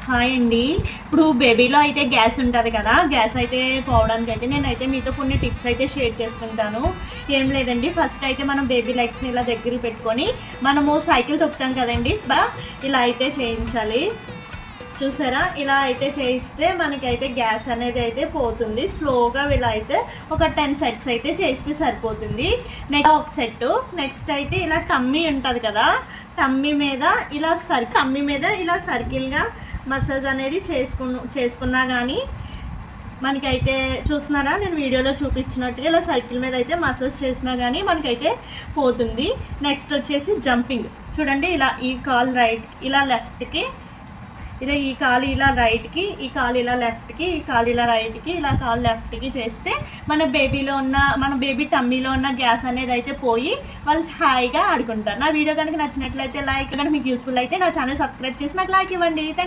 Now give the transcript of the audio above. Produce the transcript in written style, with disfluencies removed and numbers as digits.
Hi అండి. ఇప్పుడు బేబీలో అయితే గ్యాస్ ఉంటుంది కదా, గ్యాస్ అయితే పోవడానికి అయితే నేనైతే మీతో కొన్ని టిప్స్ అయితే షేర్ చేసుకుంటాను. ఏం లేదండి, ఫస్ట్ అయితే మనం బేబీ లెగ్స్ని ఇలా దగ్గర పెట్టుకొని మనము సైకిల్ తొక్కుతాం కదండి, ఇలా అయితే చేయించాలి. చూసారా, ఇలా అయితే చేయిస్తే మనకైతే గ్యాస్ అనేది అయితే పోతుంది. స్లోగా ఇలా అయితే ఒక 10 సెట్స్ అయితే చేస్తే సరిపోతుంది. నెక్స్ట్ ఒక సెట్. నెక్స్ట్ అయితే ఇలా టమ్మీ ఉంటుంది కదా, టమ్మీ మీద ఇలా సర్కిల్గా మసాజ్ అనేది చేసుకున్నా కానీ మనకైతే చూస్తున్నారా, నేను వీడియోలో చూపించినట్టుగా ఇలా సైకిల్ మీద అయితే మసాజ్ చేసినా కానీ మనకైతే పోతుంది. నెక్స్ట్ వచ్చేసి జంపింగ్. చూడండి, ఇలా ఈ కాల్ రైట్, ఇలా లెఫ్ట్కి, ఇలా ఈ కాలు ఇలా రైట్కి, ఈ కాలు ఇలా లెఫ్ట్కి, ఈ కాలు ఇలా రైట్కి, ఇలా కాలు లెఫ్ట్కి చేస్తే మన బేబీ టమ్మీలో ఉన్న గ్యాస్ అనేది అయితే పోయి వాళ్ళు హాయిగా ఆడుకుంటారు. నా వీడియో కనుక నచ్చినట్లయితే లైక్, కనుక మీకు యూస్ఫుల్ అయితే నా ఛానల్ సబ్స్క్రైబ్ చేసి నాకు లైక్ ఇవ్వండి. థ్యాంక్